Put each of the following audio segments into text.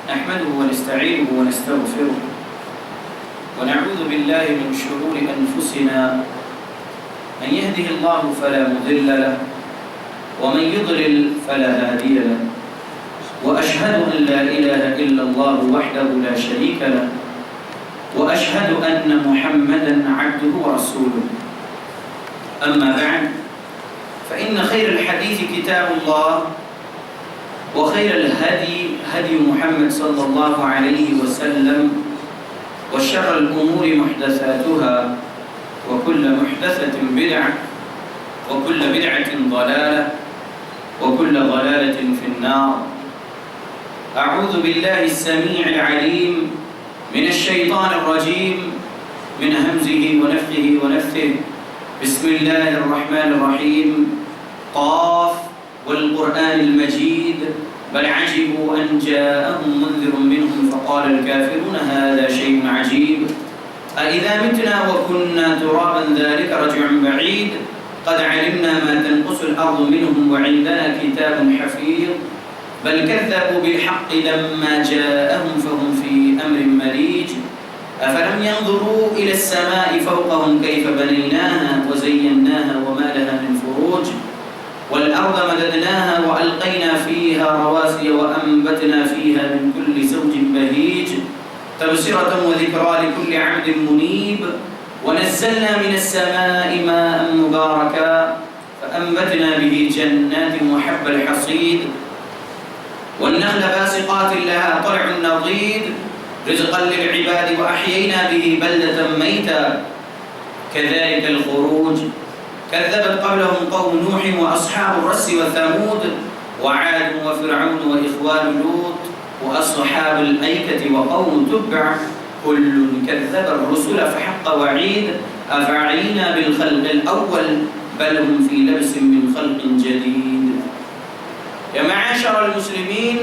نحمده ونستعينه ونستغفره ونعوذ بالله من شرور أنفسنا من يهده الله فلا مضل له ومن يضلل فلا هادي له وأشهد أن لا إله إلا الله وحده لا شريك له وأشهد أن محمدا عبده ورسوله أما بعد فإن خير الحديث كتاب الله وخير الهدي هدي محمد صلى الله عليه وسلم وشر الأمور محدثاتها وكل محدثة بدعة وكل بدعة ضلالة وكل ضلالة في النار. أعوذ بالله السميع العليم من الشيطان الرجيم من همزه ونفخه ونفثه. بسم الله الرحمن الرحيم. قاف والقرآن المجيد بل عجبوا أن جاءهم منذر منهم فقال الكافرون هذا شيء عجيب أإذا متنا وكنا ترابا ذلك رجع بعيد قد علمنا ما تنقص الأرض منهم وعندنا كتاب حفيظ بل كذبوا بالحق لما جاءهم فهم في أمر مريج أفلم ينظروا إلى السماء فوقهم كيف بنيناها وزيناها وما لها من فروج والأرض مددناها وألقينا فيها رواسي وأنبتنا فيها من كل زوج بهيج تبصرة وذكرى لكل عبد منيب ونزلنا من السماء ماء مباركا فأنبتنا به جنات وحب الحصيد والنخل باسقات لها طلع نضيد رزقا للعباد وأحيينا به بلدة ميتا كذلك الخروج كذبت قبلهم قوم نوح وأصحاب الرس وثمود وعاد وفرعون وإخوان لوط وأصحاب الأيكة وقوم تبع كل كذب الرسل فحق وعيد أفعينا بالخلق الأول بل هم في لبس من خلق جديد. يا معاشر المسلمين،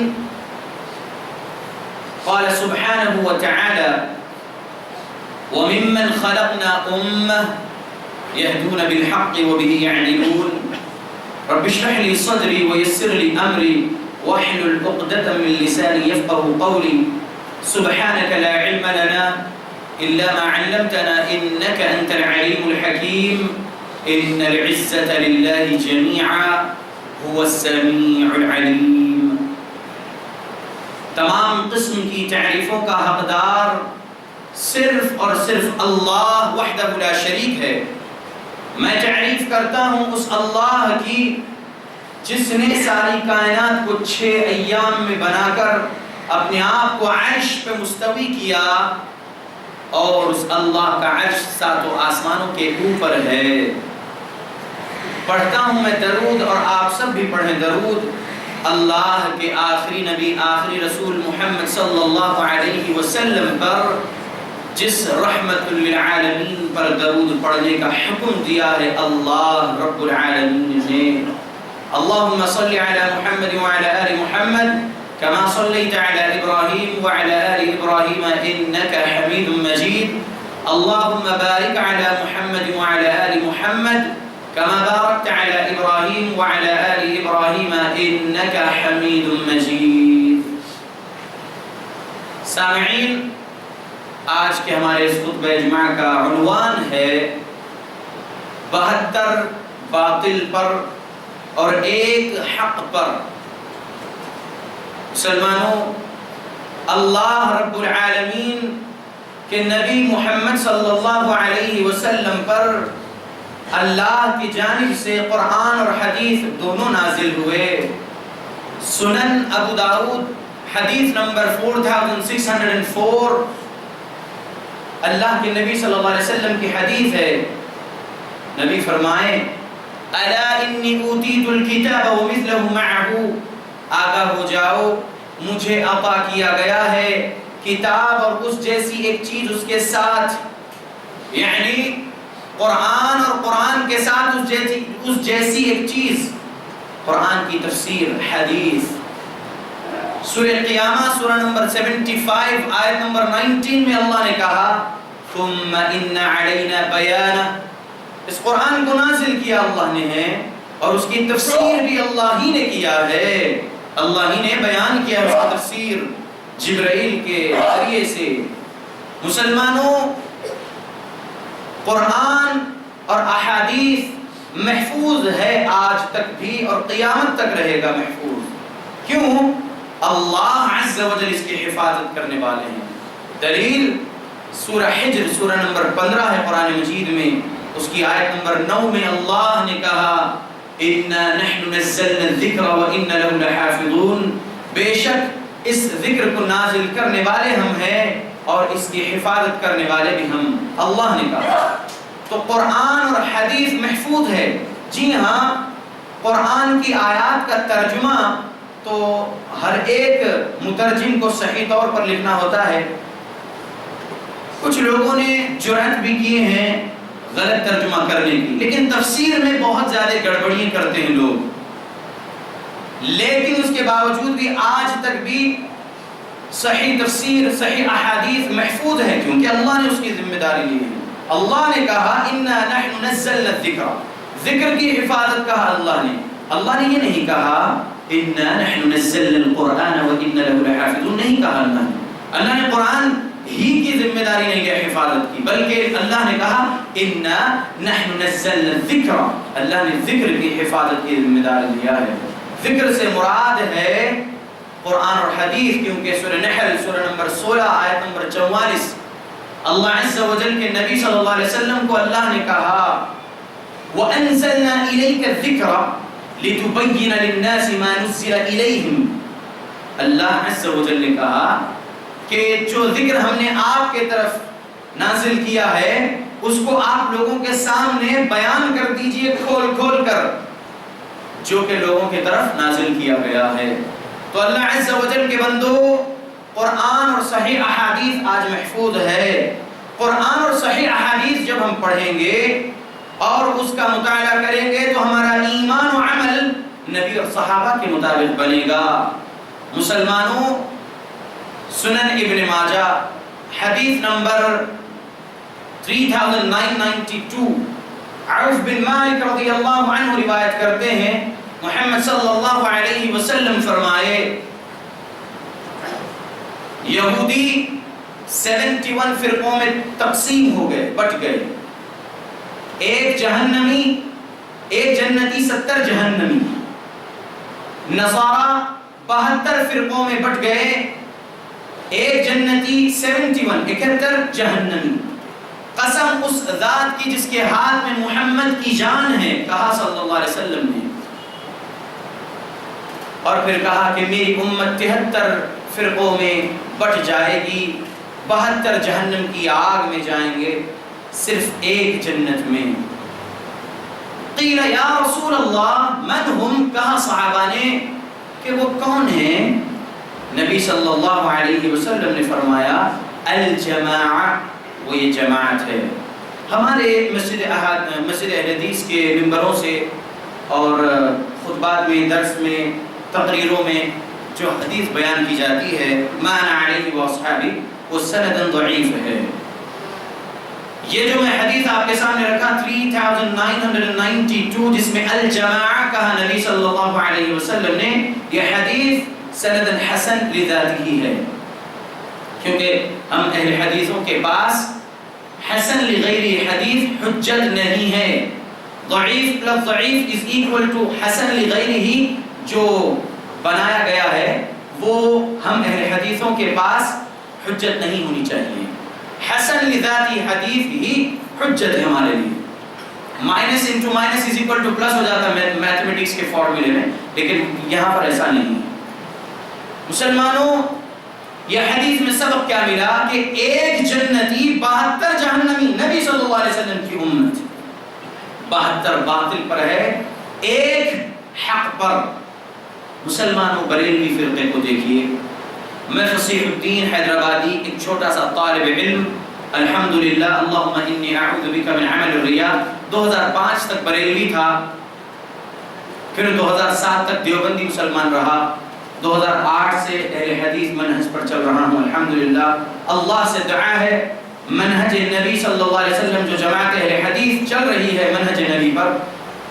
قال سبحانه وتعالى وممن خلقنا أمة يهدون بالحق وبه يعدلون رب اشرح لي صدري ويسر لي أمري واحلل عقدة من لساني يفقه قولي سبحانك لا علم لنا إلا ما علمتنا إنك أنت العليم الحكيم إن العزة لله جميعا هو السميع العليم. تمام قسم کی تعریفوں کا حقدار صرف اور صرف اللہ وحدہ لا شریک ہے. میں تعریف کرتا ہوں اس اللہ کی جس نے ساری کائنات کو 6 ایام میں بنا کر اپنے آپ کو عرش پہ مستوی کیا اور اس اللہ کا عرش 7 آسمانوں کے اوپر ہے. پڑھتا ہوں میں درود اور آپ سب بھی پڑھیں درود اللہ کے آخری نبی آخری رسول محمد صلی اللہ علیہ وسلم پر جس رحمت للعالمین پر درود پڑھنے کا حکم دیا ہے اللہ رب العالمین نے. اللہم صل علی محمد وعلی آل محمد كما صليت على إبراهيم وعلى آل إبراهيم إنك حميد مجيد. اللهم بارك على محمد وعلى آل محمد كما باركت على إبراهيم وعلى آل إبراهيم إنك حميد مجيد. سامعین، آج کے ہمارے اس خطبہ اجماع کا عنوان ہے 72 باطل پر اور 1 حق پر. مسلمانوں، اللہ رب العالمین کے نبی محمد صلی اللہ علیہ وسلم پر اللہ کی جانب سے قرآن اور حدیث دونوں نازل ہوئے. سنن ابو داؤد حدیث نمبر 4604 اللہ کے نبی صلی اللہ علیہ وسلم کی حدیث ہے. نبی فرمائے الا انی اوتیت الکتاب ومثلہ معہ، آگاہ ہو جاؤ مجھے عطا کیا گیا ہے کتاب اور اس جیسی ایک چیز اس کے ساتھ، یعنی قرآن اور قرآن کے ساتھ اس جیسی ایک چیز، قرآن کی تفسیر حدیث. سورہ قیامہ سورہ نمبر 75 آیت نمبر 19 میں اللہ نے کہا ثم ان علینا بیانہ. اس قرآن کو نازل کیا اللہ نے ہے اور اس کی تفسیر بھی اللہ ہی نے کیا ہے، اللہ ہی نے بیان کیا اس کی تفسیر. جبرائیل کے ذریعے سے مسلمانوں قرآن اور احادیث محفوظ ہے آج تک بھی اور قیامت تک رہے گا محفوظ۔ کیوں؟ اللہ عز و جل اس کی حفاظت کرنے والے ہیں۔ دلیل سورہ حجر سورہ نمبر 15 ہے قرآن مجید میں، اس کی آیت نمبر 9 میں اللہ نے کہا اِنَّا نَحْنُ نَزَّلْنَا الذِّكْرَ وَإِنَّا لَهُ لَحَافِظُونَ، بے شک اس ذکر کو نازل کرنے والے ہم ہیں اور اس کی حفاظت کرنے والے بھی ہم، اللہ نے کہا۔ تو قرآن اور حدیث محفوظ ہے۔ جی ہاں، قرآن کی آیات کا ترجمہ تو ہر ایک مترجم کو صحیح طور پر لکھنا ہوتا ہے۔ کچھ لوگوں نے جرأت بھی کیے ہیں غلط ترجمہ کرنے کی، لیکن تفسیر میں بہت زیادہ گڑبڑیاں کرتے ہیں لوگ، لیکن اس کے باوجود بھی آج تک بھی صحیح تفسیر صحیح احادیث محفوظ ہے، کیونکہ اللہ نے اس کی ذمہ داری لی ہے۔ اللہ نے کہا اِنَّا نَحْنُ نَزَّلْنَا الذِّكْرَ، ذکر کی حفاظت کہا اللہ نے یہ نہیں کہا اِنَّا نَحْنُ نَزَّلْنَا الْقُرْآنَ وَإِنَّا لَهُ لَحَافِظُونَ، نہیں کہا اللہ نے قرآن ہی کی ذمہ داری نہیں لیا حفاظت کی، بلکہ اللہ نے کہا اِنَّا نَحْنُ نَزَّلْنَا الذِّكْرَ، اللہ نے ذکر کی حفاظت کی ذمہ داری لیا ہے۔ ذکر سے مراد ہے قرآن اور حدیث، کیونکہ سورہ نحل سورہ نمبر 16 آیت نمبر 44 اللہ عز و جل کے نبی صلی اللہ علیہ وسلم کو اللہ نے کہا وَأَنزَلْنَا إِلَيْكَ الذِّكْرَ لِتُبَيِّنَ لِلنَّاسِ مَا نُزِّلَ إِلَيْهِمْ، اللہ عز و جل نے کہا کہ جو ذکر ہم نے آپ کے طرف نازل کیا ہے اس کو آپ لوگوں کے سامنے بیان کر دیجئے کھول کھول کر، جو کہ لوگوں کی طرف نازل کیا گیا ہے۔ تو اللہ عز و جل کے بندو، قرآن اور صحیح احادیث آج محفوظ ہے۔ قرآن اور صحیح احادیث جب ہم پڑھیں گے اور اس کا مطالعہ کریں گے تو ہمارا ایمان و عمل نبی اور صحابہ کے مطابق بنے گا۔ مسلمانوں، سنن ابن ماجہ حدیث نمبر 3992 عوف بن مالک رضی اللہ عنہ روایت کرتے ہیں، محمد صلی اللہ علیہ وسلم فرمائے یہودی 71 فرقوں میں تقسیم ہو گئے، بٹ گئے، ایک جہنمی، ایک جنتی، 70 جہنمی۔ نصارہ 72 فرقوں میں بٹ گئے، ایک جنتی، 71 جہنمی۔ قسم اس ذات کی جس کے ہاتھ میں محمد کی جان ہے، کہا صلی اللہ علیہ وسلم نے، اور پھر کہا کہ میری امت 73 فرقوں میں بٹ جائے گی، 72 جہنم کی آگ میں جائیں گے، صرف ایک جنت میں۔ قیل یا رسول اللہ من ہم، کہا صحابہ نے کہ وہ کون ہیں؟ نبی صلی اللہ علیہ وسلم نے فرمایا الجماعہ، وہ یہ جماعت ہے۔ ہمارے مسجد اہل حدیث کے ممبروں سے اور خطبات میں، درس میں، تقریروں میں جو حدیث بیان کی جاتی ہے ما انا علیہ واصحابی، وہ سند ضعیف ہے۔ یہ جو میں حدیث آپ کے سامنے رکھا 3992 جس میں الجماعہ کہا نبی صلی اللہ علیہ وسلم نے، یہ حدیث سند حسن لذاتہ ہے، کیونکہ ہم اہل حدیثوں کے پاس حسن لغیر حدیث حجت نہیں ہے۔ ضعیف پلس ضعیف از ایکول ٹو حسن لغیرہ، جو بنایا گیا ہے وہ ہم اہل حدیثوں کے پاس حجت نہیں ہونی چاہیے۔ حسن لذاتی حدیث ہی حجت ہے ہمارے لیے۔ Minus into minus is equal to plus ہو جاتا ہے میتھمیٹکس کے فارمولے میں، لیکن یہاں پر ایسا نہیں ہے۔ مسلمانوں، یہ حدیث میں سبق کیا ملا کہ ایک جنتی 72 جہنمی، نبی صلی اللہ علیہ وسلم کی امت 72 باطل پر ہے، ایک حق پر۔ مسلمانوں، بریلوی فرقے کو دیکھیے، میں فصیح الدین حیدرآبادی ایک چھوٹا سا طالب علم، الحمدللہ اللہم انی اعوذ بک من عمل الریاء، 2005 تک بریلوی تھا، پھر 2007 تک دیوبندی مسلمان رہا، 2008 سے اہل حدیث منہج پر چل رہا ہوں الحمدللہ۔ اللہ سے دعا ہے منہج نبی صلی اللہ علیہ وسلم، جو جماعت اہل حدیث چل رہی ہے منہج نبی پر،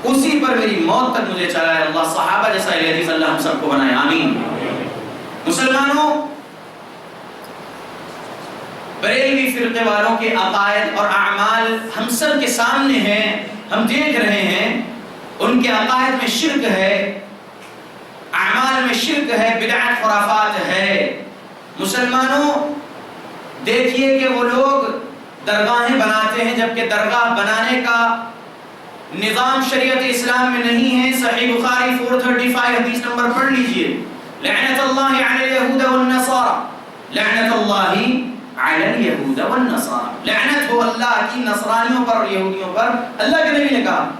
اسی پر میری موت تک مجھے چلا ہے۔ اللہ صحابہ جیسا اہل حدیث اللہ ہم سب کو بنائے، آمین۔ مسلمانوں، فرقے والوں کے عقائد اور اعمال ہم سب کے سامنے ہیں، ہم دیکھ رہے ہیں، ان کے عقائد میں شرک ہے، اعمال میں شرک ہے، بدعت خرافات ہے۔ مسلمانوں دیکھیے کہ وہ لوگ درگاہیں بناتے ہیں جبکہ درگاہ بنانے کا نظام شریعت اسلام میں نہیں ہے۔ صحیح بخاری 435 حدیث نمبر پڑھ لیجئے، لعنت اللہ علی الیہود والنصارى، لعنت اللہ علی الیہود والنصارى، لعنت ہو اللہ کی نصرانیوں پر اور یہودیوں پر۔ اللہ کے نبی نے کہا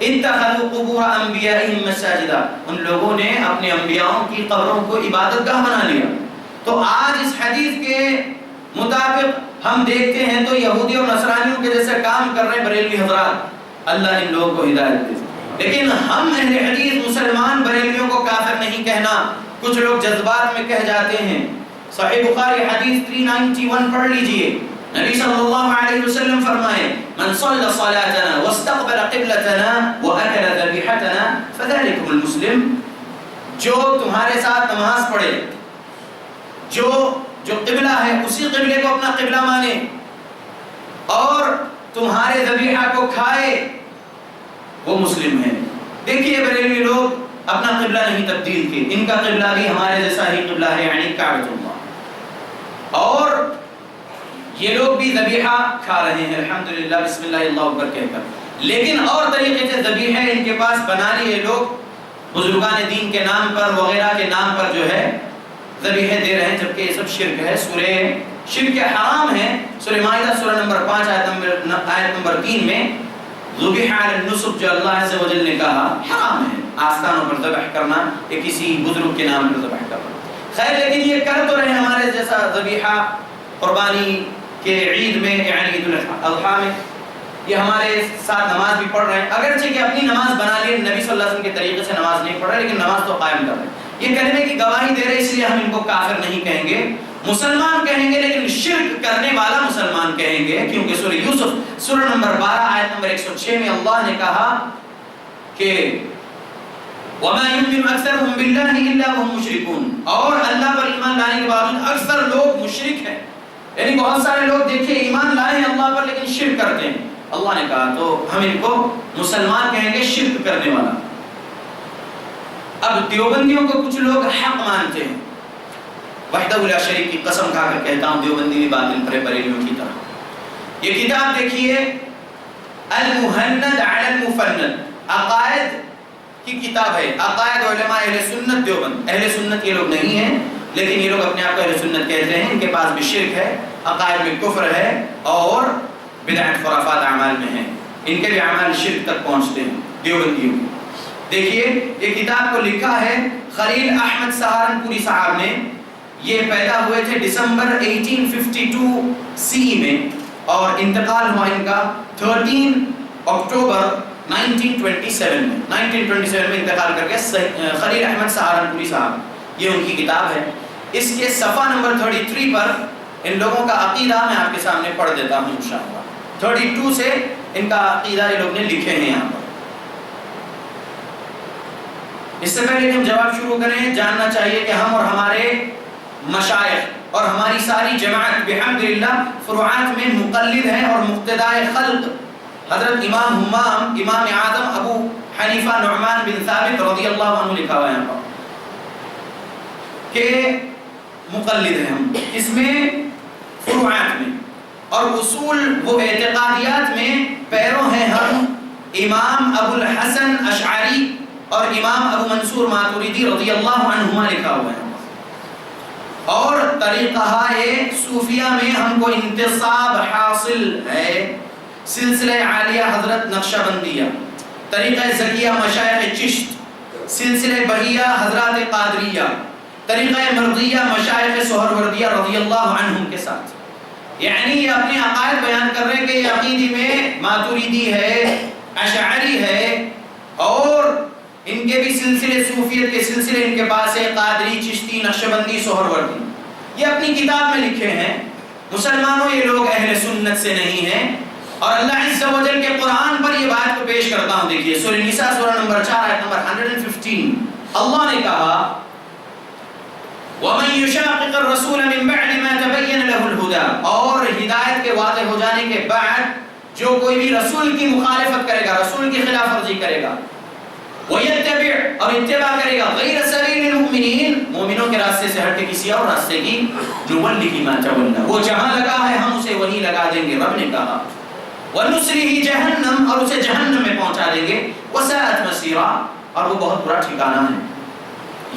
اتخذوا قبور انبیائہم مساجدا، ان لوگوں نے اپنے انبیاءوں کی قبروں کو عبادت گاہ بنا لیا۔ تو آج اس حدیث کے مطابق ہم دیکھتے ہیں تو یہودی اور نصرانیوں کے جیسے کام کر رہے ہیں بریلوی حضرات، اللہ ان لوگوں کو ہدایت دے۔ لیکن ہم اہل حدیث مسلمان بریلویوں کو کافر نہیں کہنا، کچھ لوگ جذبات میں کہہ جاتے ہیں۔ صحیح بخاری حدیث 391 پڑھ لیجئے، نبی صلی اللہ علیہ وسلم فرمائے من صلی صلاتنا واستقبل قبلتنا واکل ذبیحتنا فذلکم المسلم، جو تمہارے ساتھ نماز پڑھے، جو قبلہ ہے اسی قبلے کو اپنا قبلہ مانے اور تمہارے ذبیحہ کو کھائے، وہ مسلم ہے۔ دیکھیے بریلوی لوگ اپنا قبلہ نہیں تبدیل کیے، ان کا قبلہ بھی ہمارے جیسا ہی قبلہ ہے، یعنی کعبۃ اللہ، اور یہ لوگ بھی ذبیحہ کھا رہے ہیں الحمدللہ بسم اللہ اللہ اکبر کہہ کر، لیکن اور طریقے سے ذبیحہ ان کے پاس بنا لیے لوگ، بزرگان دین کے نام پر وغیرہ کے نام پر جو ہے ذبیحہ دے رہے ہیں، جبکہ یہ سب شرک ہے۔ سورہ شرک حرام ہے، سورہ مائدہ سورہ نمبر 5 آیت نمبر 3 میں ذبح علی النصب جو اللہ عز و جل نے کہا حرام ہے، آستانوں پر ذبح کرنا یا کسی بزرگ کے نام پر ذبح کرنا۔ خیر لیکن یہ کر تو رہے ہمارے جیسا ذبیحہ قربانی کے عید میں یعنی عید الاضحیٰ میں، یہ ہمارے ساتھ نماز بھی پڑھ رہے ہیں، اگرچہ کہ اپنی نماز بنا لیے، نبی صلی اللہ علیہ وسلم کے طریقے سے نماز نہیں پڑھ رہے لیکن نماز تو قائم کر رہے ہیں۔ یہ کلمے کی گواہی دے رہے اس لیے ہم ان کو کافر نہیں کہیں گے، مسلمان کہیں گے، لیکن شرک کرنے والا مسلمان کہیں گے، کیونکہ سورہ یوسف سورہ نمبر 12 آیت نمبر 106 میں اللہ نے کہا کہ وَمَا يُؤْمِنُ أَكْثَرُهُم بِاللَّهِ إِلَّا وَهُمْ مُشْرِكُونَ، اور اللہ پر ایمان لانے کے باوجود اکثر لوگ مشرک ہیں، یعنی بہت سارے لوگ دیکھیں ایمان لائے ہیں اللہ پر لیکن شرک کرتے ہیں۔ اللہ نے کہا تو ہم ان کو مسلمان کہیں گے شرک کرنے والا۔ اب دیوبندیوں کو کچھ لوگ حق مانتے ہیں، وحدہ لا شریک کی قسم کھا کر کہتا ہوں دیوبندی بھی باطل پرے بریلیوں کی طرح۔ یہ کتاب دیکھیے المہند علی المفند، عقائد کی کتاب ہے، عقائد علماء اہل سنت دیوبند، اہل سنت یہ لوگ نہیں ہیں لیکن یہ لوگ اپنے آپ کو اہل سنت کہتے ہیں، ان کے پاس بھی شرک ہے، عقائد میں کفر ہے اور بدعت خرافات اعمال میں ہیں، ان کے بھی اعمال شرک تک پہنچتے ہیں دیوبندیوں کے۔ دیکھیے یہ کتاب کو لکھا ہے خلیل احمد سہارنپوری صاحب نے، یہ پیدا ہوئے تھے دسمبر 1852 سی میں اور انتقال ہوا ان کا 13 اکتوبر 1927 میں، 1927 میں انتقال کر گئے خلیل احمد سہارنپوری صاحب، یہ ان کی کتاب ہے۔ اس کے صفحہ نمبر 33 پر ان لوگوں کا عقیدہ میں آپ کے سامنے پڑھ دیتا ہوں انشاءاللہ، 32 سے ان کا عقیدہ یہ لوگ نے لکھے ہیں یہاں پر۔ اس سے پہلے کہ ہم جواب شروع کریں، جاننا چاہیے کہ ہم اور ہمارے مشائخ اور ہماری ساری جماعت بحمدللہ فروعات میں مقلد ہیں اور مقتدائے خلق حضرت امام ہمام امام اعظم ابو حنیفہ نعمان بن ثابت رضی اللہ عنہ لکھا ہوا ہے یہاں پر کہ مقلد ہیں ہم، اس میں فروعات میں اور اصول و اعتقادیات میں پیرو ہیں ہم امام ابو الحسن اشعری اور امام ابو منصور ماتوریدی رضی اللہ عنہما لکھا ہوا ہے، اور طریقہ صوفیہ میں ہم کو انتصاب حاصل ہے، سلسلہ عالیہ حضرت نقشبندیہ، طریقہ زکیہ مشایخ چشت، سلسلہ بہیہ حضرات قادریہ، طریقہ مرضیہ مشایخ سہروردیہ رضی اللہ عنہم کے ساتھ۔ یعنی یہ اپنے عقائد بیان کر رہے ہیں کہ یہ عقیدی میں ماتوریدی ہے، اشعری ہے، اور ان کے بھی سلسلے صوفیت کے سلسلے ان کے پاس ہے، قادری، چشتی، نقشبندی، سہروردی، یہ اپنی کتاب میں لکھے ہیں۔ مسلمانوں یہ لوگ اہل سنت سے نہیں ہیں، اور اللہ عز و جل کے قرآن پر یہ بات کو پیش کرتا ہوں، دیکھیے سورہ نساء سورہ نمبر 4 آیت نمبر 115 اللہ نے کہا وَمَن يُشَاقِقِ الرَّسُولَ مِن بَعْدِ مَا تَبَيَّنَ لَهُ الْهُدَى، اور جو کوئی بھی رسول کی مخالفت کرے گا، رسول کی خلاف ورزی کرے گا، وَيَتَّبِعْ اور اتباع کرے گا غیر سبیل المؤمنین، مومنوں کے راستے سے ہٹ کے کسی اور راستے کی، نُوَلِّهِ مَا تَوَلَّىٰ وہ جہاں لگا ہے ہم اسے وہیں لگا دیں گے، رب نے کہا، وَنُصْلِهِ جَهَنَّمْ اور اسے جہنم میں پہنچا دیں گے، وَسَاءَتْ مَصِيرًا اور وہ بہت برا ٹھکانہ ہے۔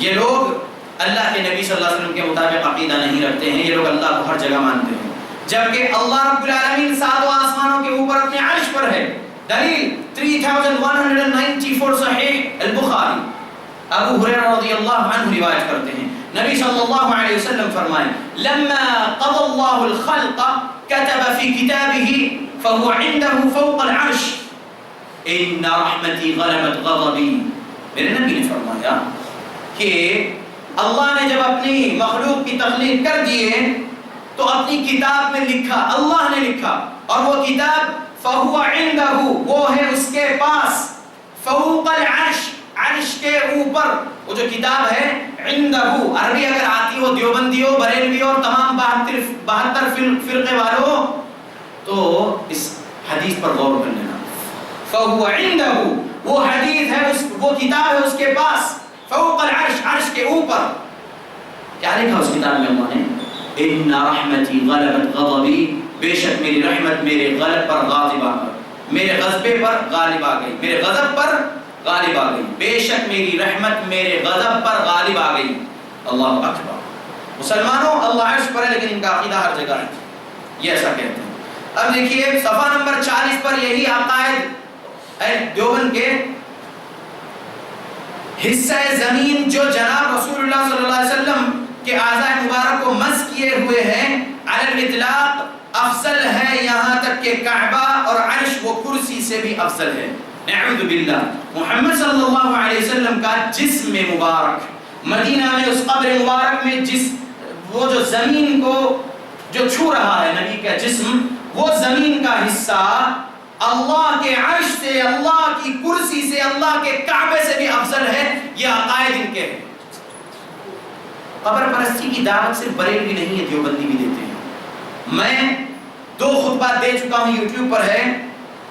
یہ لوگ اللہ کے نبی صلی اللہ علیہ وسلم کے مطابق عقیدہ نہیں رکھتے ہیں، یہ لوگ اللہ کو ہر جگہ مانتے ہیں، جبکہ اللہ رب العالمین ساتوں آسمانوں کے اوپر اپنے عرش پر ہے۔ دلیل 3194 صحیح البخاری، ابو ہریرہ رضی اللہ عنہ روایت کرتے ہیں، نبی صلی اللہ علیہ وسلم فرمائے لما قضى اللہ الخلق كتب في كتابه فهو عنده فوق العرش ان رحمتی غلبت غضبی۔ میرے نبی نے فرمایا کہ اللہ نے جب اپنی مخلوق کی تخلیق کر دیے تو اپنی کتاب میں لکھا، اللہ نے لکھا، اور وہ کتاب فَهُوَ عِنْدَهُ وہ ہے اس کے پاس، فوق العرش عرش کے اوپر، وہ جو کتاب ہے عِنْدَهُ، عربی اگر آتی ہو دیوبندیوں، بریلویوں اور تمام 72 فرقے والوں تو اس حدیث پر غور کر لینا، فَهُوَ عِنْدَهُ وہ حدیث ہے، وہ کتاب ہے اس کے پاس، فوق العرش عرش کے اوپر۔ کیا لکھا اس کتاب میں اللہ نے؟ ان رحمتی غلبت غضبی بے شک میری رحمت میرے غضب پر غالب آ گئی، میرے غضب پر غالب آ گئی، میرے غضب پر غالب آ گئی، بے شک میری رحمت میرے غضب پر غالب آ گئی۔ اللہ اکبر۔ مسلمانوں اللہ عرش پر ہے لیکن ان کا عقیدہ ہر جگہ ہے، یہ ایسا کہتے ہیں۔ اب دیکھیے صفحہ نمبر 40 پر یہی عقائد دیوبند کے حصہ زمین جو جناب رسول اللہ صلی اللہ علیہ وسلم کے اعضاء مبارک کو مس کیے ہوئے ہیں، علی الاطلاق افضل ہے، یہاں تک کہ کعبہ اور عرش وہ کرسی سے بھی افضل ہے، نعوذ باللہ۔ محمد صلی اللہ علیہ وسلم کا جسم مبارک مدینہ میں اس قبر مبارک میں وہ جو زمین کو جو چھو رہا ہے نبی کا جسم، وہ زمین کا حصہ اللہ کے عرش سے، اللہ کی کرسی سے، اللہ کے کعبے سے بھی افضل ہے، یہ عقائد ان کے ہیں۔ قبر پرستی کی دعوت صرف بریلوی نہیں ہے، دیوبندی بھی دیتے ہیں۔ میں 2 خطبات دے چکا ہوں، یوٹیوب پر ہے،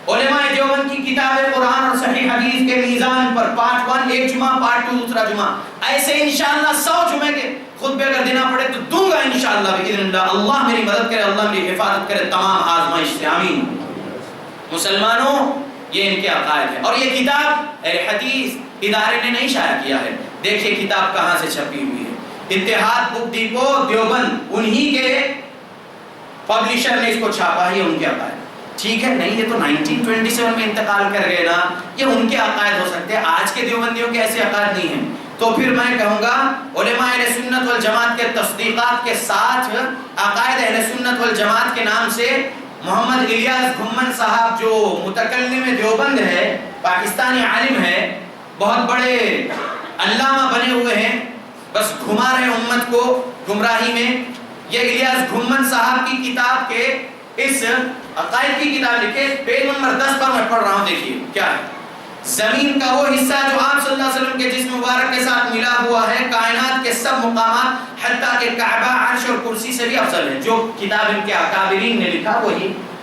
علماء دیوبند کی کتاب قرآن اور صحیح حدیث کے میزان پر، پارٹ 1 ایک جمعہ، پارٹ 2 دوسرا جمعہ، ایسے انشاءاللہ 100 جمعے کے خطبے اگر دینا پڑے تو دوں گا انشاءاللہ باذن اللہ۔ اللہ میری مدد کرے، اللہ میری حفاظت کرے تمام آزمائش سے، آمین۔ مسلمانوں یہ ان کے عقائد ہے، اور یہ کتاب حدیث ادارے نے نہیں شائع کیا ہے۔ دیکھیے کتاب کہاں سے چھپی ہوئی ہے، اتحاد بک ڈیپو دیوبند، انہی کے پبلشر نے اس کو چھاپا ہے، یہ ان کے عقائد۔ ٹھیک ہے، نہیں یہ تو 1927 میں انتقال کر گئے نا، یہ ان کے عقائد ہو سکتے ہیں، آج کے دیوبندیوں کے ایسے عقائد نہیں ہیں۔ تو پھر میں کہوں گا علماء اہل سنت والجماعت کے تصدیقات کے ساتھ عقائد اہل سنت والجماعت کے نام سے محمد الیاس گھمن صاحب جو متکلم دیوبند ہے، پاکستانی عالم ہے، بہت بڑے علامہ بنے ہوئے ہیں، بس گھما رہے امت کو گمراہی میں۔ یہ الیاس گھمن صاحب کی کتاب کے اس عقائد کی کتاب لکھے، پیج نمبر 10 پر میں پڑھ رہا ہوں، دیکھیے کیا ہے۔ زمین کا وہ حصہ جو آپ صلی اللہ علیہ وسلم کے جسم مبارک کے ساتھ ملا ہوا ہے، کائنات کے سب مقامات حتیٰ کہ کعبہ، عرش اور کرسی سے بھی افضل ہے۔ جو کتاب ان کے اکابرین نے لکھا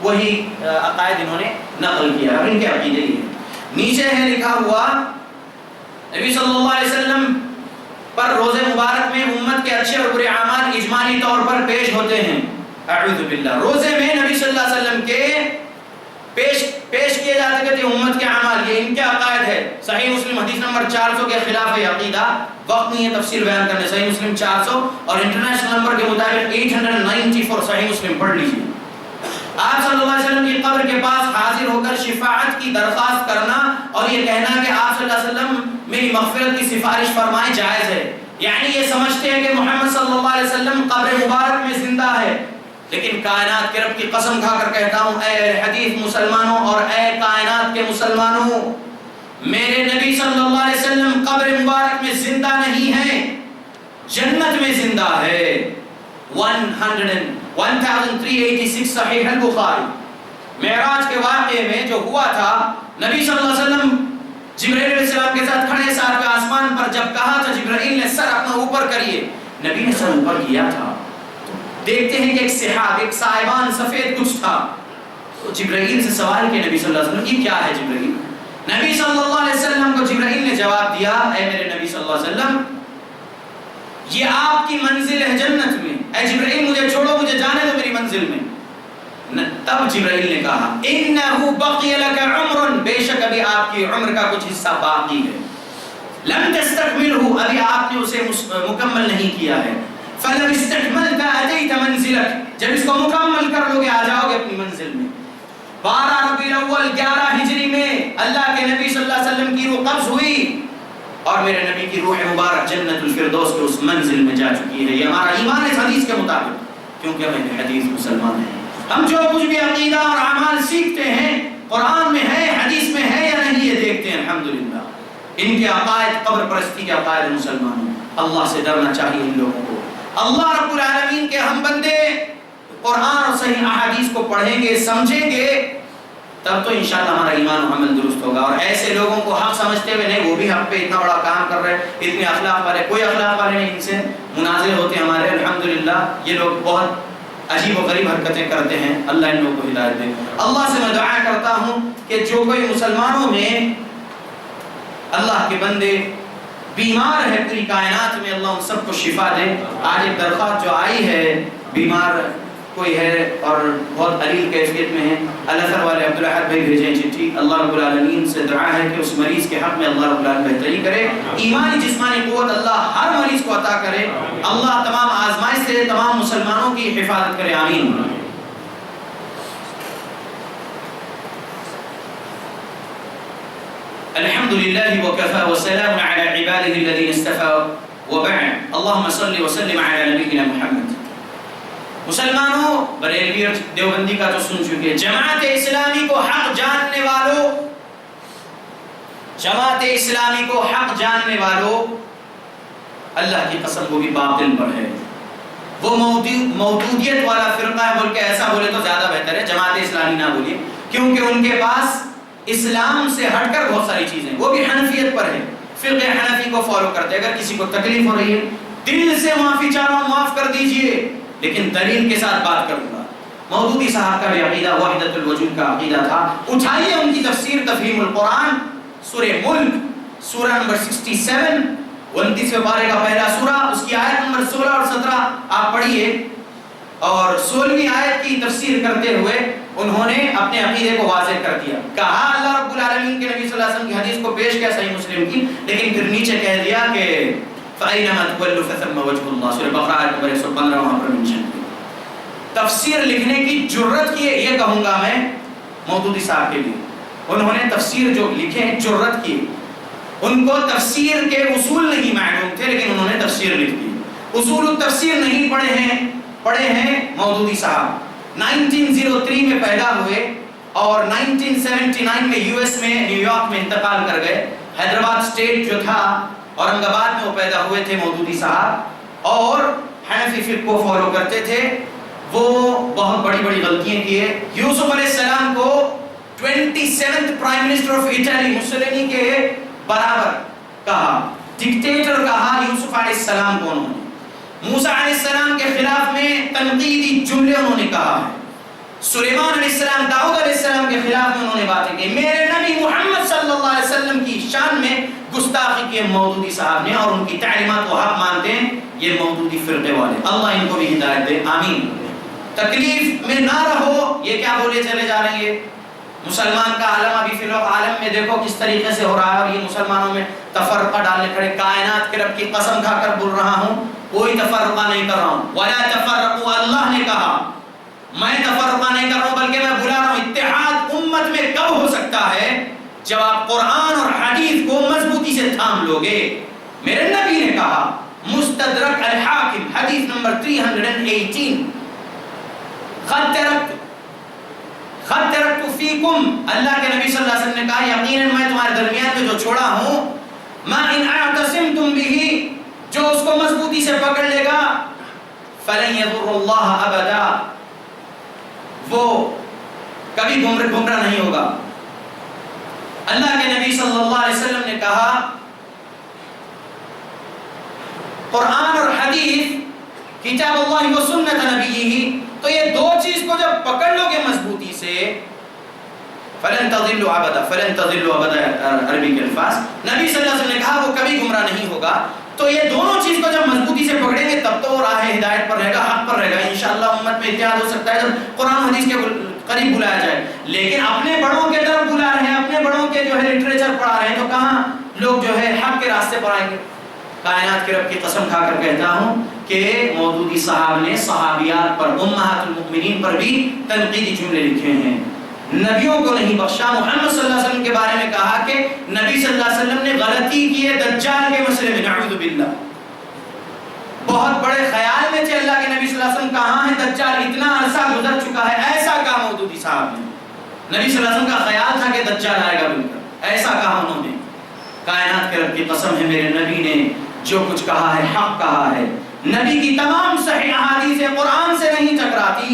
وہی عقائد انہوں نے نقل کیا، اور ان کے عقیدے ہی ہیں۔ نیچے ہے لکھا ہوا نبی صلی اللہ علیہ وسلم پر روزے مبارک میں امت کے اچھے اور برے اعمال اجمالی طور پر پیش ہوتے ہیں، اعوذ باللہ۔ روزے میں نبی صلی اللہ علیہ وسلم کے پیش کیے جاتے تھے امت کے اعمال، یہ ان کے عقائد ہے۔ صحیح مسلم حدیث نمبر 400 کے خلاف ہے عقیدہ، وقت نہیں ہے تفسیر بیان کرنے، صحیح مسلم 400 اور انٹرنیشنل نمبر کے مطابق 894 صحیح مسلم پڑھ لیجیے۔ آپ صلی اللہ علیہ وسلم کی قبر کے پاس حاضر ہو کر شفاعت کی درخواست کرنا اور یہ کہنا کہ آپ صلی اللہ علیہ وسلم میری مغفرت کی سفارش فرمائیں جائز ہے، یعنی یہ سمجھتے ہیں کہ محمد صلی اللہ علیہ وسلم قبر مبارک میں زندہ ہے، لیکن کائنات کے رب کی قسم کھا کر کہتا ہوں اے حدیث مسلمانوں اور اے کائنات کے مسلمانوں، میرے نبی صلی اللہ علیہ وسلم قبر مبارک میں زندہ نہیں ہے، جنت میں زندہ ہے۔ 1386 صحیح البخاری۔ معراج کے واقعے میں جو ہوا تھا، نبی صلی اللہ علیہ وسلم جبرائیل علیہ السلام کے ساتھ کھڑے ساتویں آسمان پر، جب کہا تھا جبرائیل نے سر اپنا اوپر کریے، نبی نے سر اوپر کیا تھا۔ دیکھتے ہیں کہ ایک سحاب، ایک سائبان سفید کچھ تھا، تو جبرائیل سے سوال کیا نبی صلی اللہ علیہ وسلم، یہ کیا ہے جبرائیل؟ نبی صلی اللہ علیہ وسلم کو جبرائیل نے جواب دیا، اے میرے نبی صلی اللہ علیہ وسلم، یہ آپ کی منزل ہے جنت میں، اے جبرائیل مجھے چھوڑو، مجھے جانے دو میری منزل میں۔ تب جبرائیل نے کہا انہ بقی لک عمر، بے شک ابھی آپ کی عمر کا کچھ حصہ باقی ہے، لم تستکملہ، ابھی آپ نے اسے مکمل نہیں کیا ہے، فلم استکملت اتیت منزلک، جب اس کو مکمل کر لو گے آ جاؤ گے اپنی منزل میں۔ 12 ربیع الاول 11 ہجری میں اللہ کے نبی صلی اللہ علیہ وسلم کی روح قبض ہوئی اور میرے نبی کی روح مبارک جنت الفردوس کے اس منزل میں جا چکی ہے۔ یہ ہمارا ایمان ہے حدیث کے مطابق، کیونکہ ہم اہل حدیث مسلمان ہیں۔ ہم جو کچھ بھی عقیدہ اور اعمال سیکھتے ہیں قرآن میں ہے، حدیث میں ہے یا نہیں، یہ دیکھتے ہیں الحمدللہ۔ ان کے عقائد قبر پرستی کے عقائد مسلمانوں، اللہ سے ڈرنا چاہیے ان لوگوں کو۔ اللہ رب العالمین کے ہم بندے قرآن اور صحیح احادیث کو پڑھیں گے، سمجھیں گے، تب تو انشاءاللہ ہمارا ایمان و عمل درست ہوگا۔ اور ایسے لوگوں کو حق سمجھتے ہوئے نہیں، وہ بھی حق پہ اتنا بڑا کام کر رہے ہیں، اتنے اخلاق والے، کوئی اخلاق والے نہیں، ان سے مناظر ہوتے ہیں ہمارے، الحمدللہ۔ یہ لوگ بہت عجیب و غریب حرکتیں کرتے ہیں، اللہ ان لوگوں کو ہدایت دے۔ اللہ سے میں دعا کرتا ہوں کہ جو کوئی مسلمانوں میں اللہ کے بندے بیمار ہے پوری کائنات میں، اللہ ان سب کو شفا دے۔ آج ایک درخواست جو آئی ہے، بیمار کوئی ہے اور بہت علیل کیفیت میں ہے، الازہر والے عبدالاحد بھائی بھیجیں چٹھی، اللہ رب العالمین سے دعا ہے کہ اس مریض کے حق میں اللہ رب العالمین بہتری کرے، ایمانی جسمانی قوت اللہ ہر مریض کو عطا کرے، اللہ تمام آزمائش سے تمام مسلمانوں کی حفاظت کرے، آمین۔ الحمد لله وكفى وسلام على عباده الذين اصطفى وبعد، اللهم صل وسلم على نبينا محمد۔ مسلمانوں، بریلوی اور دیوبندی کا تو سن چکے، جماعت اسلامی کو حق جاننے والوں، جماعت اسلامی کو حق جاننے والوں، اللہ کی قسم وہ بھی باطل پر ہے، وہ موجودیت والا فرقہ ہے، بول کے ایسا بولے تو زیادہ بہتر ہے، جماعت اسلامی نہ بولیے، کیونکہ ان کے پاس اسلام سے ہٹ کر بہت ساری چیزیں، وہ بھی حنفیت پر ہے، فقہ حنفی کو فالو کرتے ہیں۔ اگر کسی کو تکلیف ہو رہی ہے دل سے معافی چاہ رہا ہوں، معاف کر دیجئے، لیکن دلیل کے ساتھ بات کروں گا۔ مودودی صاحب کا بھی عقیدہ وحدت الوجود کا عقیدہ تھا، اٹھائیے ان کی تفسیر تفہیم القرآن، سورہ ملک، سورہ نمبر 67، 29ویں پارے کا پہلا سورہ، اس کی آیت نمبر 16 اور 17 آپ پڑھیے، اور 16ویں آیت کی تفسیر کرتے ہوئے انہوں نے اپنے عقیدے کو واضح کر دیا، کہا اللہ رب العالمین کے نبی صلی اللہ علیہ وسلم کی حدیث کو پیش کیا صحیح مسلم کی، لیکن پھر نیچے کہہ دیا کہ فَأَيْنَمَا تُوَلُّوا فَثَمَّ وَجْهُ اللَّهِ، سورہ بقرہ آیت نمبر 115 وہاں پر منشن کی۔ تفسیر لکھنے کی جرت کی، یہ کہوں گا میں مودودی صاحب کے لیے، انہوں نے تفسیر جو لکھے ہیں جرت کی، ان کو تفسیر کے اصول نہیں معلوم تھے لیکن انہوں نے تفسیر لکھ دی، اصول التفسیر نہیں پڑھے ہیں مودودی صاحب 1903 میں پیدا ہوئے اور 1979 میں یو ایس میں نیو یارک میں انتقال کر گئے۔ حیدرآباد اسٹیٹ جو تھا اورنگ آباد میں وہ پیدا ہوئے تھے مودودی صاحب، اور حنفی فقہ کو فالو کرتے تھے۔ وہ بہت بڑی بڑی غلطیاں کیے، یوسف علیہ السلام کو 27th prime minister of Italy Mussolini کے برابر کہا، ڈکٹیٹر کہا یوسف علیہ السلام کو انہوں نے۔ موسیٰ علیہ السلام کے خلاف میں تنقیدی جملے انہوں نے کہا ہے، سلیمان علیہ السلام، داؤد علیہ السلام کے خلاف میں انہوں نے باتیں کی، میرے نبی محمد صلی اللہ علیہ وسلم کی شان میں گستاخی کی مودودی صاحب نے، اور ان کی تعلیمات کو حق مانتے ہیں یہ مودودی فرقے والے۔ اللہ ان کو بھی ہدایت دے، آمین۔ تکلیف میں نہ رہو، یہ کیا بولے چلے جا رہے ہیں، مسلمان کا عالم ابھی فی الوقت عالم میں دیکھو کس طریقے سے ہو رہا ہے، اور یہ مسلمانوں میں تفرقہ ڈالنے کھڑے، کائنات کے رب کی قسم کھا کر بول رہا ہوں کوئی تفرقہ نہیں کر رہا ہوں، وَلَا تَفَرَّقُوا، اللہ نے کہا، میں تفرقہ نہیں کر رہا ہوں بلکہ میں بلا رہا ہوں۔ اتحاد امت میں کب ہو سکتا ہے؟ جب آپ قرآن اور حدیث کو مضبوطی سے تھام لو گے۔ میرے نبی نے کہا، مستدرک الحاکم حدیث نمبر 318، خط ترکت فیکم، اللہ کے نبی صلی اللہ علیہ وسلم نے کہا یقیناً میں تمہارے درمیان میں جو چھوڑا ہوں، ما ان اعتصمتم به، جو اس کو مضبوطی سے پکڑ لے گا، فلن یضر اللہ ابدا، وہ کبھی گمراہ نہیں ہوگا۔ اللہ کے نبی صلی اللہ علیہ وسلم نے کہا قرآن اور حدیث، کتاب اللہ و سنت نبیہ، تو یہ دو چیز کو جب پکڑ لو گے مضبوطی سے فلن تضلوا ابدا، فلن تضلوا ابدا عربی کے الفاظ، نبی صلی اللہ علیہ وسلم نے کہا وہ کبھی گمراہ نہیں ہوگا. تو یہ دونوں چیز کو جب مضبوطی سے پکڑیں گے تب تو وہ راہ ہدایت پر رہے گا، حق پر رہے گا. انشاءاللہ امت میں اتحاد ہو سکتا ہے جب قرآن حدیث کے قریب بلایا جائے. لیکن اپنے بڑوں کے طرف بلا رہے ہیں، اپنے بڑوں کے جو ہے لٹریچر پڑھا رہے ہیں، تو کہاں لوگ جو ہے حق کے راستے پر آئیں گے؟ کائنات کے رب کی قسم کھا کر کہتا ہوں کہ مودودی صاحب نے صحابیات پر، امہات المؤمنین پر بھی تنقیدی جملے لکھے ہیں. نبیوں کو نہیں بخشا. محمد صلی اللہ علیہ وسلم کے بارے میں کہا کہ نبی صلی اللہ علیہ وسلم نے غلطی کی ہے دجال کے مسئلے میں، نعوذ باللہ. بہت بڑے خیال میں تھے اللہ کے نبی صلی اللہ علیہ وسلم، کہاں ہے دجال؟ اتنا عرصہ گزر چکا ہے. ایسا کہا مودودی صاحب نے، نبی صلی اللہ علیہ وسلم کا خیال تھا کہ دجال آئے گا بول کر، ایسا کہا انہوں نے. کائنات کے رب کی قسم ہے میرے نبی نے جو کچھ کہا ہے حق کہا ہے. نبی کی تمام صحیح احادیث قرآن سے نہیں ٹکراتی.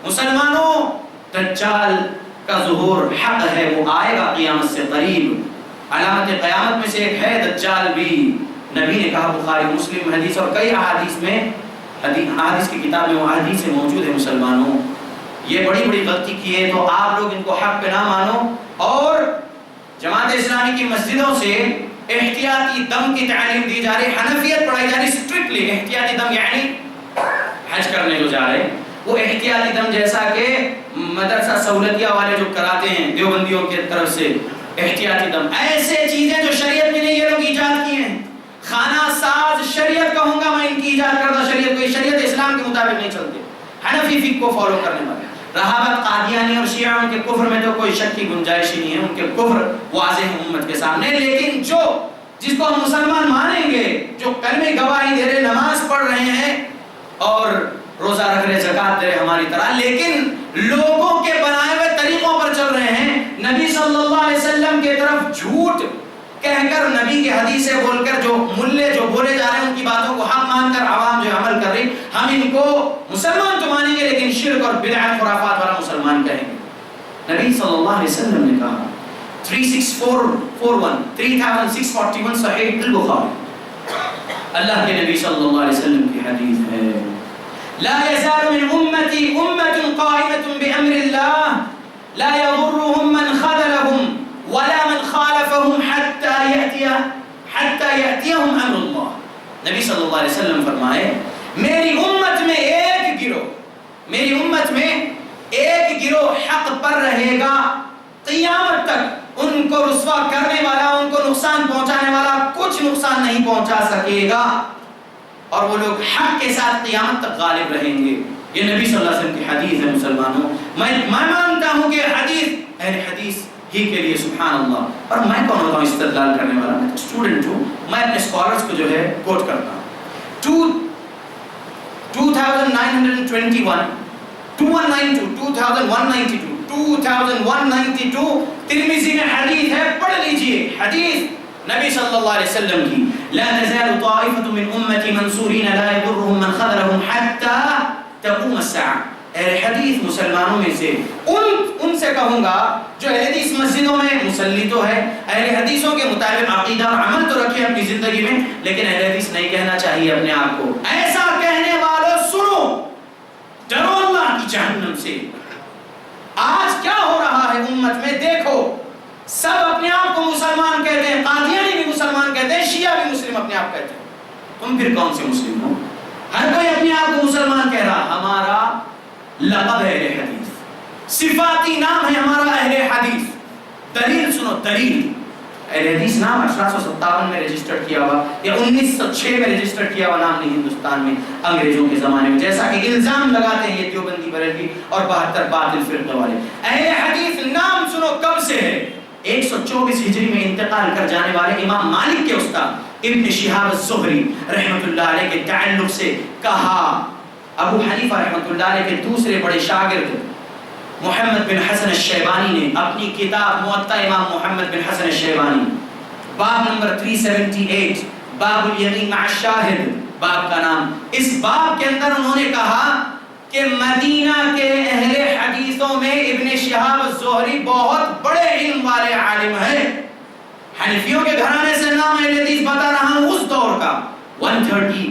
مسلمانوں، دجال کا ظہور حق ہے، وہ آئے گا قیامت سے قریب. علامت قیامت میں سے ایک ہے دجال بھی. نبی نے کہا، بخاری مسلم حدیث اور کئی احادیث میں، احادیث کی کتاب میں وہ احادیث موجود ہے. مسلمانوں، یہ بڑی بڑی غلطی کی ہے تو آپ لوگ ان کو حق پہ نہ مانو. اور جماعت اسلامی کی مسجدوں سے احتیاطی دم کی تعلیم دی جا رہی، حنفیت پڑھائی جا رہی اسٹرکٹلی. احتیاطی دم یعنی حج کرنے جو جا رہے وہ احتیاطی دم، جیسا کہ مدرسہ سہولتیہ والے جو کراتے ہیں دیوبندیوں کی طرف سے احتیاطی دم، ایسے چیزیں جو شریعت میں نہیں، یہ لوگ ایجاد کیے ہیں. خانہ ساز شریعت کہوں گا میں ان کی ایجاد کردہ شریعت کو، شریعت اسلام کے مطابق نہیں چلتے. حنفی فقہ کو فالو کرنے والے. رہابت قادیانی اور شیعہ، ان کے کفر میں تو کوئی شک کی گنجائش ہی نہیں ہے، ان کے کفر واضح ہے امت کے سامنے. لیکن جس کو ہم مسلمان مانیں گے، جو کلمہ گواہی دے رہے، نماز پڑھ رہے ہیں اور روزہ رکھ رہے، زکات دے رہے ہماری طرح، لیکن لوگوں کے بنائے ہوئے طریقوں پر چل رہے ہیں، نبی صلی اللہ علیہ وسلم کے طرف جھوٹ کہہ کر، نبی کی حدیثیں بول کر، جو ملے جو بولے جا رہے ہیں ان کی باتوں کو حق مان کر عوام جو عمل کر رہی، ہم ان کو مسلمان تو مانیں گے لیکن شرک اور بدعت خرافات والا مسلمان کہیں گے. نبی صلی اللہ علیہ وسلم نے کہا 3641 صحیح البخاری، اللہ کے نبی صلی اللہ علیہ وسلم کی حدیث ہے، لا يزال من امتی امة قائمة بامر اللہ لا يضرهم من خذلهم ولا من خالفهم حتى يأتيهم امر اللہ. نبی صلی اللہ علیہ وسلم فرمائے، میری امت میں ایک گروہ، میری امت میں ایک گروہ حق پر رہے گا قیامت تک. ان کو رسوا کرنے والا، ان کو نقصان پہنچانے والا کچھ نقصان نہیں پہنچا سکے گا، اور وہ لوگ حق کے ساتھ قیامت تک غالب رہیں گے. یہ نبی صلی اللہ علیہ وسلم کی حدیث ہے. مسلمانوں، میں مانتا ہوں کہ حدیث اہل حدیث ہی کے لیے، سبحان اللہ. اور میں کون ہوتا ہوں استدلال کرنے والا؟ میں اسٹوڈنٹ ہوں، میں اپنے اسکالرز کو جو ہے کوٹ کرتا ہوں. 2192 ترمذی میں حدیث ہے، پڑھ لیجئے. حدیث نبی صلی اللہ علیہ وسلم کی، لا تزال طائفة من امتی منصورین لا يضرهم من خذلهم حتى تقوم الساعة. اہل حدیث مسلمانوں میں سے ان سے کہوں گا جو اہل حدیث مسجدوں میں مصلی تو ہے، اہل حدیثوں کے مطابق عقیدہ اور عمل تو رکھے اپنی زندگی میں، لیکن اہل حدیث نہیں کہنا چاہیے اپنے آپ کو. ایسا کہنے والوں سنو، ڈرو اللہ کی جہنم سے. آج کیا ہو رہا ہے امت میں دیکھو، سب اپنے آپ کو مسلمان کہتے ہیں، قادیانی بھی مسلمان کہتے ہیں، شیعہ بھی مسلم اپنے آپ کہتے ہیں. تم پھر کون سے مسلم ہو؟ ہر کوئی اپنے آپ کو مسلمان کہہ رہا. ہمارا لقب ہے اہل حدیث، صفاتی نام ہے ہمارا اہل حدیث. دلیل سنو، دلیل. اہل حدیث نام 1857 میں رجسٹرڈ کیا ہوا یا 1906 میں رجسٹرڈ کیا ہوا نام نہیں ہندوستان میں انگریزوں کے زمانے میں، جیسا کہ الزام لگاتے ہیں یہ دیوبندی بریلوی اور 72 باطل فرقے والے. اہل حدیث نام سنو کب سے ہے. 124 ہجری میں انتقال کر جانے والے امام مالک کے استاد ابن شہاب الزہری رحمۃ اللہ علیہ کے تعلق سے کہا. ابو حنیفہ رحمۃ اللہ علیہ کے دوسرے بڑے شاگرد محمد بن حسن الشیبانی نے اپنی کتاب موطا امام محمد بن حسن الشیبانی، باب نمبر 378، باب الیمین مع الشاہد، باب کا نام. اس باب کے اندر انہوں نے کہا کہ مدینہ کے اہل حدیثوں میں ابن شہاب الزہری بہت بڑے علم والے عالم ہیں. حنفیوں کے گھرانے سے نام اہل حدیث بتا رہا ہوں اس دور کا. 130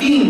3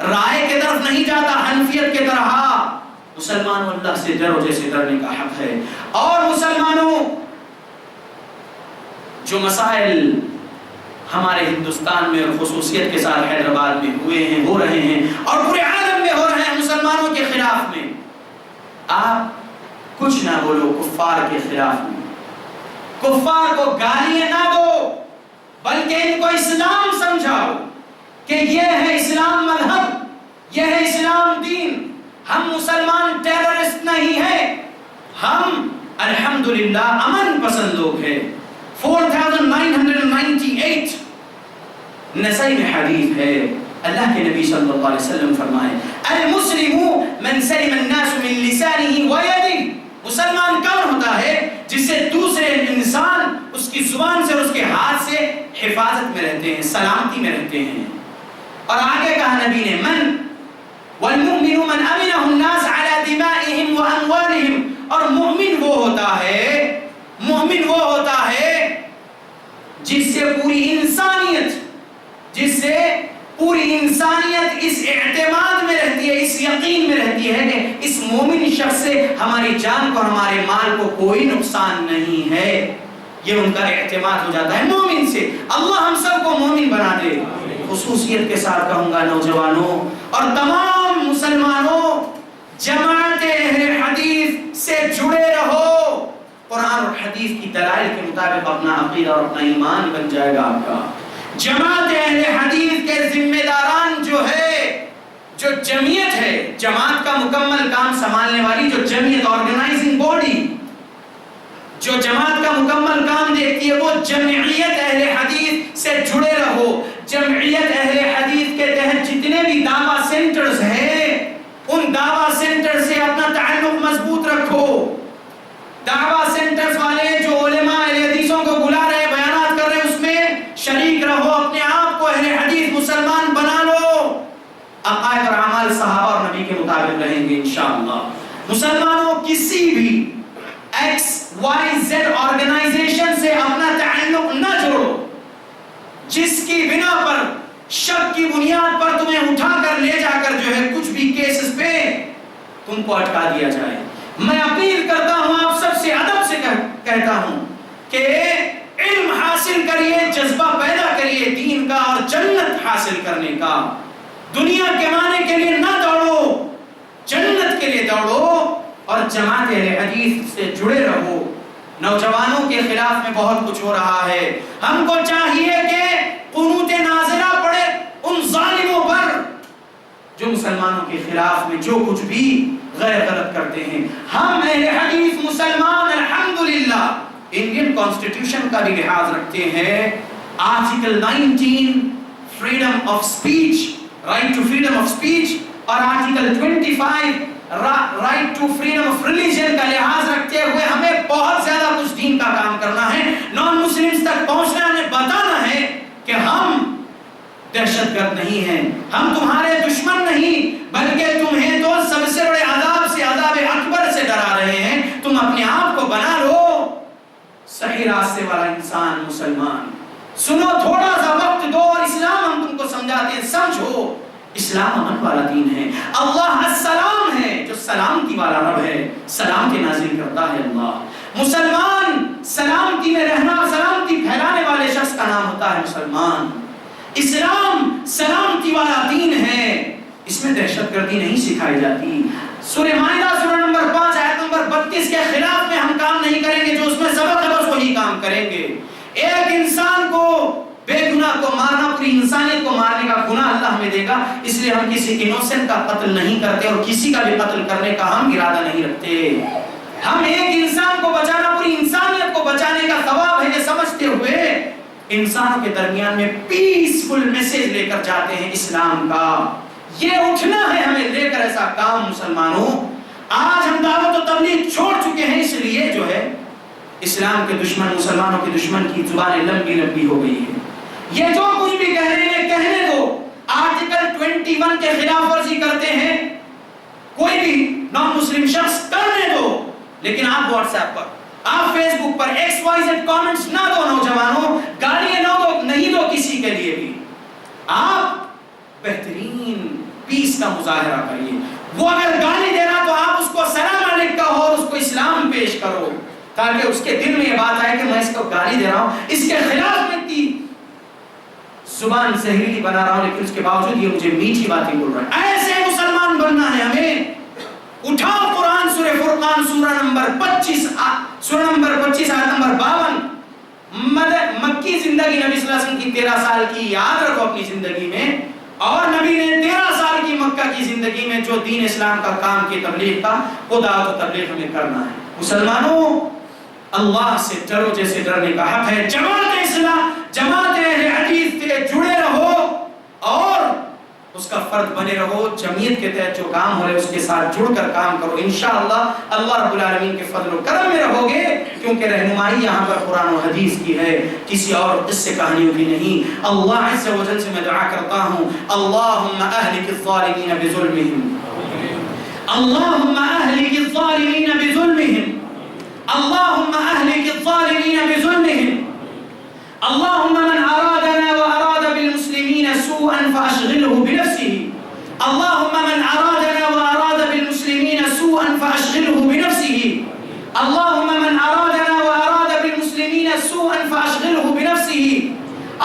رائے کی طرف نہیں جاتا حنفیت کی طرح. مسلمانوں اللہ سے ڈرو جیسے ڈرنے کا حق ہے. اور مسلمانوں جو مسائل ہمارے ہندوستان میں اور خصوصیت کے ساتھ حیدرآباد میں ہوئے ہیں، ہو رہے ہیں اور پورے عالم میں ہو رہے ہیں مسلمانوں کے خلاف میں، آپ کچھ نہ بولو کفار کے خلاف میں. کفار کو گالیاں نہ دو بلکہ ان کو اسلام سمجھاؤ کہ یہ ہے اسلام مذہب، یہ ہے اسلام دین. ہم مسلمان ٹیررسٹ نہیں ہیں، ہم الحمدللہ امن پسند لوگ ہیں. 4998 نسائی میں حدیث ہے، اللہ کے نبی صلی اللہ علیہ وسلم فرمائے المسلم من سلم الناس من لسانه ويده. مسلمان کون ہوتا ہے جس سے دوسرے انسان اس کی زبان سے اور اس کے ہاتھ سے حفاظت میں رہتے ہیں، سلامتی میں رہتے ہیں. اور آگے کہا نبی نے من والمؤمن من امنه الناس على دمائهم واموالهم. اور مومن وہ ہوتا ہے، مومن وہ ہوتا ہے جس سے پوری انسانیت اس اعتماد میں رہتی ہے، اس یقین میں رہتی ہے کہ اس مومن شخص سے ہماری جان کو ہمارے مال کو کوئی نقصان نہیں ہے. یہ ان کا اعتماد ہو جاتا ہے مومن سے. اللہ ہم سب کو مومن بنا دے. خصوصیت کے ساتھ کہوں گا نوجوانوں اور تمام مسلمانوں، جماعت اہل حدیث سے جڑے رہو. قرآن اور حدیث کی دلائل کے مطابق اپنا عقیدہ اور اپنا ایمان بن جائے گا آپ کا. جماعت اہل حدیث کے ذمہ داران جو ہے، جو جمعیت ہے، جماعت کا مکمل کام سنبھالنے والی جو جمعیت، آرگنائزنگ باڈی جو جماعت کا مکمل کام دیکھتی ہے، وہ جمعیت اہل حدیث سے جڑے رہو. جمعیت اہل حدیث کے تحت جتنے بھی دعویٰ سینٹرز ہیں، ان دعویٰ سینٹر سے اپنا تعلق مضبوط رکھو. دعویٰ سینٹرز والے جو علماء اہل حدیثوں کو بلا رہے، بیانات کر رہے ہیں، اس میں شریک رہو. اپنے آپ کو اہل حدیث مسلمان بنا لو. عقائد اور اعمال صحابہ اور نبی کے مطابق رہیں گے انشاءاللہ. مسلمانوں کسی بھی XYZ آرگنائزیشن سے اپنا تعلق نہ جوڑو جس کی بنا پر، شک کی بنیاد پر تمہیں اٹھا کر لے جا کر جو ہے کچھ بھی کیسز پہ تم کو اٹکا دیا جائے. میں اپیل کرتا ہوں، آپ سب سے ادب سے کہتا ہوں کہ علم حاصل کریے، جذبہ پیدا کریے دین کا اور جنت حاصل کرنے کا. دنیا کمانے کے لیے نہ دوڑو، جنت کے لیے دوڑو. اور جماعت اہل حدیث سے جڑے رہو. نوجوانوں کے خلاف میں بہت کچھ ہو رہا ہے. ہم کو چاہیے کہ قنوت نازلہ پڑے ان ظالموں پر جو مسلمانوں کے خلاف میں جو کچھ بھی غیر غلط کرتے ہیں. ہم اہل حدیث مسلمان الحمدللہ انڈین کانسٹیٹیوشن کا بھی لحاظ رکھتے ہیں. Article 19 freedom of speech, right to freedom of speech, اور article 25 right to freedom of religion کا لحاظ رکھتے ہوئے ہمیں بہت زیادہ کچھ دین کا کام کرنا ہے. نان مسلمز تک پہنچنا ہے، بتانا ہے کہ ہم دہشت گرد نہیں ہیں، ہم تمہارے دشمن نہیں، بلکہ تمہیں تو سب سے بڑے عذاب سے، عذاب اکبر سے ڈرا رہے ہیں. تم اپنے آپ کو بنا لو صحیح راستے والا انسان، مسلمان. سنو، تھوڑا سا وقت دو اور اسلام ہم تم کو سمجھاتے ہیں. سمجھو اسلام امن والا دین ہے. اللہ السلام ہے جو سلامتی والا رب ہے، سلامتی نازل کرتا ہے اللہ. مسلمان سلامتی میں رہنا، سلامتی پھیلانے والے شخص کا نام ہوتا ہے مسلمان. اسلام سلامتی والا دین ہے، اس میں دہشت گردی نہیں سکھائی جاتی. سورہ مائدہ سورہ نمبر 5 آیت نمبر 32 کے خلاف میں ہم کام نہیں کریں گے. جو اس میں سبق ہے بس وہی کام کریں گے. ایک انسان کو، بے گناہ کو مارنا، پوری انسانیت کو مارنے کا گناہ اللہ ہمیں دے گا. اس لیے ہم کسی انوسنٹ کا قتل نہیں کرتے اور کسی کا بھی قتل کرنے کا ہم ارادہ نہیں رکھتے. ہم ایک انسان کو بچانا پوری انسانیت کو بچانے کا ثواب ہے یہ سمجھتے ہوئے انسانوں کے درمیان میں پیسفل میسج لے کر جاتے ہیں اسلام کا. یہ اٹھنا ہے ہمیں لے کر ایسا کام. مسلمانوں آج ہم دعوت و تبلیغ چھوڑ چکے ہیں، اس لیے جو ہے اسلام کے دشمن، مسلمانوں کے دشمن کی زبانیں لمبی لمبی ہو گئی ہیں. یہ جو کچھ بھی کہہ رہے ہیں کہنے دو. آرٹیکل 21 کے خلاف ورزی کرتے ہیں کوئی بھی نان مسلم شخص، کرنے دو. لیکن آپ واٹس ایپ پر، آپ فیس بک پر XYZ کامنٹس نہ دو. نوجوانوں گالیاں نہ دو، نہیں دو کسی کے لیے بھی. آپ بہترین پیس کا مظاہرہ کریے. وہ اگر گالی دے رہا تو آپ اس کو السلام علیکم کہو اور اس کو اسلام پیش کرو، تاکہ اس کے دل میں یہ بات آئے کہ میں اس کو گالی دے رہا ہوں، اس کے خلاف میں اتنی زبان زہریلی بنا رہا ہوں، لیکن اس کے باوجود یہ مجھے میٹھی باتیں بول رہا ہے. ایسے مسلمان بننا ہے ہمیں. اٹھاؤ قرآن سورہ فرقان سورہ نمبر 25 آیت نمبر 52. مکی زندگی نبی صلی اللہ علیہ وسلم کی 13 سال کی یاد رکھو اپنی زندگی میں، اور نبی نے 13 سال کی مکہ کی زندگی میں جو دین اسلام کا کام کی تبلیغ کا، وہ دعوت و تبلیغ ہمیں کرنا ہے. مسلمانوں اللہ سے ڈرو جیسے ڈرنے کا حق ہے. جماعت اسلام، جماعت اہل حدیث سے جڑے رہو اور اس کا فرد بنے رہو. جمعیت کے تحت جو کام ہو رہے اس کے ساتھ جڑ کر کام کرو. انشاءاللہ اللہ رب العالمین کے فضل و کرم میں رہو گے، کیونکہ رہنمائی یہاں پر قرآن و حدیث کی ہے، کسی اور قصے کہانیوں کی نہیں. اللہ عز و جل سے میں دعا کرتا ہوں، اللہم اہلک الظالمین بظلمہم، اللہم اہلک الظالمین بظلمہم، اللہم اہلک الظالمین بظلمہم. اللهم من أرادنا وأراد بالمسلمين سوءا فأشغله بنفسه، اللهم من أرادنا وأراد بالمسلمين سوءا فأشغله بنفسه، اللهم من أرادنا وأراد بالمسلمين سوءا فأشغله بنفسه.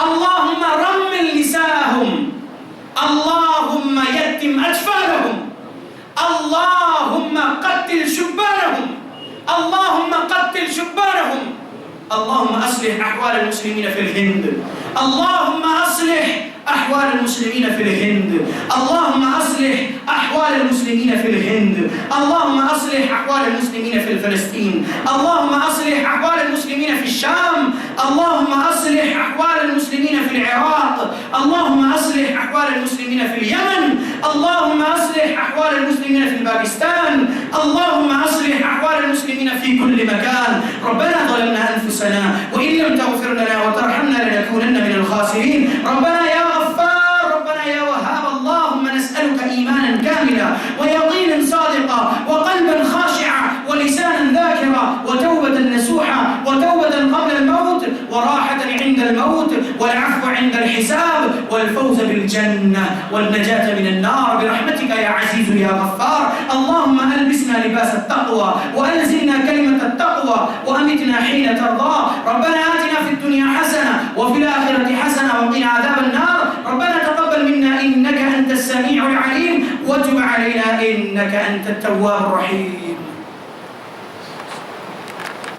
اللهم رمل نساءهم، اللهم يتم أجفالهم، اللهم قتل شبانهم، اللهم قتل شبانهم. اللهم أصلح أحوال المسلمين في الهند، اللهم أصلح أحوال المسلمين في الهند، اللهم أصلح أحوال المسلمين في الهند، اللهم أصلح أحوال المسلمين في فلسطين، اللهم أصلح أحوال المسلمين في الشام، اللهم أصلح أحوال المسلمين في العراق، اللهم أصلح أحوال المسلمين في اليمن، اللهم أصلح أحوال المسلمين في باكستان، اللهم أصلح أحوال المسلمين في كل مكان. ربنا ظلمنا أنفسنا وإن لم تغفر لنا وترحمنا لنكونن من الخاسرين. ربنا يا غفار، ربنا يا وهاب، اللهم نسألك إيمانا كاملا ويقينا صادقا وقلبا خاشعا ولسانا ذاكرا وتوبة نسوحا وتوبة قبل الموت وراحة عند الموت والعفو عند الحساب والفوز بالجنة والنجاة من النار برحمتك يا عزيز يا غفار. اللهم ألبسنا لباس التقوى وألزمنا كلمة التقوى وأمتنا حين ترضى. ربنا آتنا في الدنيا حسنة وفي الآخرة حسنة وقنا عذاب النار. ربنا تقبل منا إنك أنت السميع العليم وتب علينا إنك أنت التواب الرحيم.